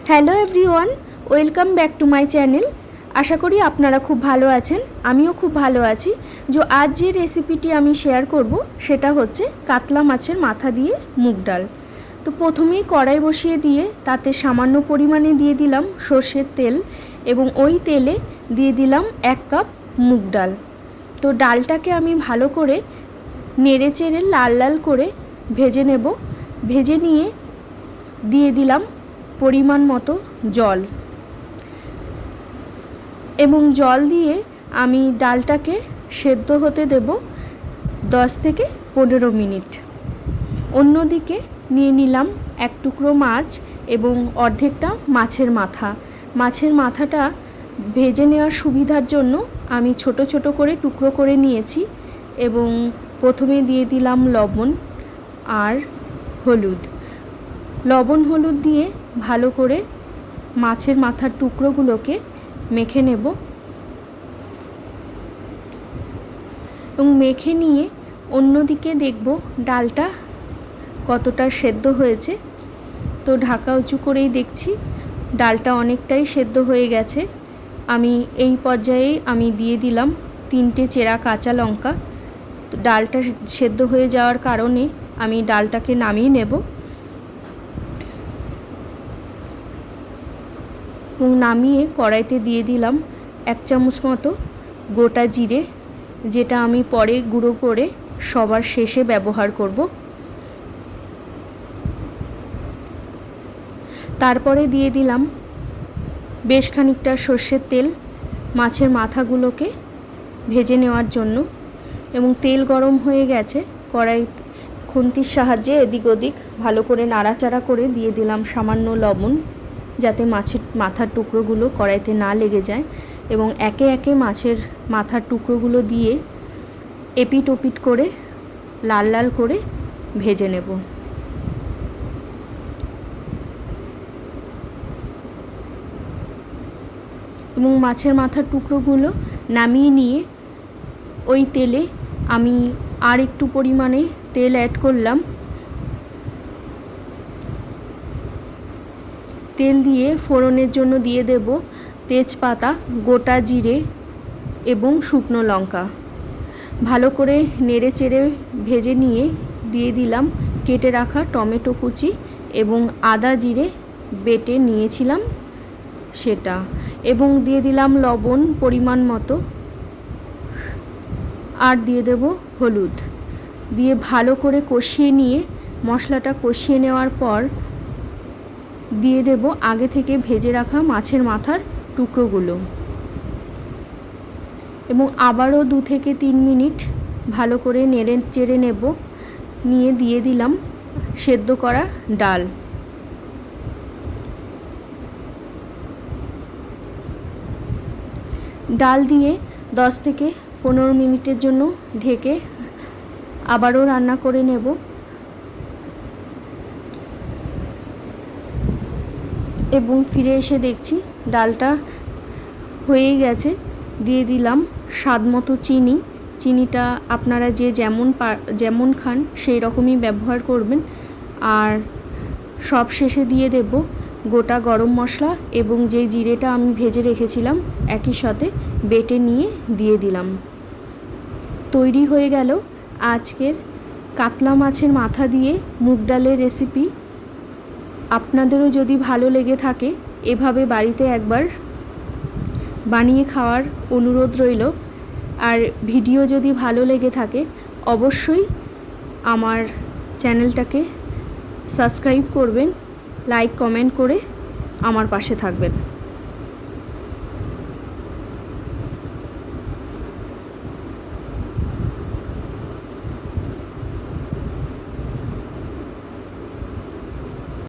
Hello everyone, welcome back to my channel. আশা করি আপনারা খুব ভালো আছেন, আমিও খুব ভালো আছি। আজ যে রেসিপিটি আমি শেয়ার করব সেটা হচ্ছে কাতলা মাছের মাথা দিয়ে মুগ ডাল। তো প্রথমেই কড়াই বসিয়ে দিয়ে তাতে সামান্য পরিমাণে দিয়ে দিলাম সর্ষের তেল এবং ওই তেলে দিয়ে দিলাম 1 কাপ মুগ ডাল। তো ডালটাকে আমি ভালো করে নেড়ে চেড়ে লাল লাল করে ভেজে নেব। ভেজে নিয়ে দিয়ে দিলাম পরিমাণ মতো জল এবং জল দিয়ে আমি ডালটাকে সেদ্ধ হতে দেব 10 থেকে 15 মিনিট। অন্যদিকে নিয়ে নিলাম 1 টুকরো মাছ এবং অর্ধেকটা মাছের মাথা। মাছের মাথাটা ভেজে নেওয়ার সুবিধার জন্য আমি ছোট ছোট করে টুকরো করে নিয়েছি এবং প্রথমে দিয়ে দিলাম লবণ আর হলুদ। লবণ হলুদ দিয়ে ভালো করে মাছের মাথার টুকরোগুলোকে মেখে নেব এবং মেখে নিয়ে অন্যদিকে দেখব ডালটা কতটা সেদ্ধ হয়েছে। তো ঢাকা উঁচু করেই দেখছি ডালটা অনেকটাই সেদ্ধ হয়ে গেছে। আমি এই পর্যায়ে আমি দিয়ে দিলাম 3টে চেরা কাঁচা লঙ্কা। ডালটা সেদ্ধ হয়ে যাওয়ার কারণে আমি ডালটাকে নামিয়ে নেব এবং নামিয়ে কড়াইতে দিয়ে দিলাম 1 চামচ মতো গোটা জিরে, যেটা আমি পরে গুঁড়ো করে সবার শেষে ব্যবহার করব। তারপরে দিয়ে দিলাম বেশ খানিকটা সর্ষের তেল মাছের মাথাগুলোকে ভেজে নেওয়ার জন্য এবং তেল গরম হয়ে গেছে। কড়াই খুন্তির সাহায্যে এদিক ওদিক ভালো করে নাড়াচাড়া করে দিয়ে দিলাম সামান্য লবণ, যাতে মাছের মাথার টুকরোগুলো কড়াইতে না লেগে যায় এবং একে একে মাছের মাথার টুকরোগুলো দিয়ে এপিট ওপিট করে লাল লাল করে ভেজে নেব। এবং মাছের মাথার টুকরোগুলো নামিয়ে নিয়ে ওই তেলে আমি আর একটু পরিমাণে তেল অ্যাড করলাম। তেল দিয়ে ফোড়নের জন্য দিয়ে দেব তেজপাতা, গোটা জিরে এবং শুকনো লঙ্কা। ভালো করে নেড়ে চেড়ে ভেজে নিয়ে দিয়ে দিলাম কেটে রাখা টমেটো কুচি এবং আদা জিরে বেটে নিয়েছিলাম সেটা, এবং দিয়ে দিলাম লবণ পরিমাণ মতো আর দিয়ে দেব হলুদ। দিয়ে ভালো করে কষিয়ে নিয়ে মশলাটা কষিয়ে নেওয়ার পর দিয়ে দেব আগে থেকে ভেজে রাখা মাছের মাথার টুকরোগুলো এবং আবারও 2 থেকে 3 মিনিট ভালো করে নেড়ে চেড়ে নেব। নিয়ে দিয়ে দিলাম সেদ্ধ করা ডাল। ডাল দিয়ে 10 থেকে 15 মিনিটের জন্য ঢেকে আবারও রান্না করে নেব এবং ফিরে এসে দেখছি ডালটা হয়ে গেছে। দিয়ে দিলাম স্বাদ মতো চিনি। চিনিটা আপনারা যে যেমন খান সেই রকমই ব্যবহার করবেন। আর সব শেষে দিয়ে দেব গোটা গরম মশলা এবং যে জিরেটা আমি ভেজে রেখেছিলাম একই সাথে বেটে নিয়ে দিয়ে দিলাম। তৈরি হয়ে গেল আজকের কাতলা মাছের মাথা দিয়ে মুগ ডালের রেসিপি। আপনাদেরও যদি ভালো লেগে থাকে এভাবে বাড়িতে একবার বানিয়ে খাওয়ার অনুরোধ রইল। আর ভিডিও যদি ভালো লেগে থাকে অবশ্যই আমার চ্যানেলটাকে সাবস্ক্রাইব করবেন, লাইক কমেন্ট করে আমার পাশে থাকবেন।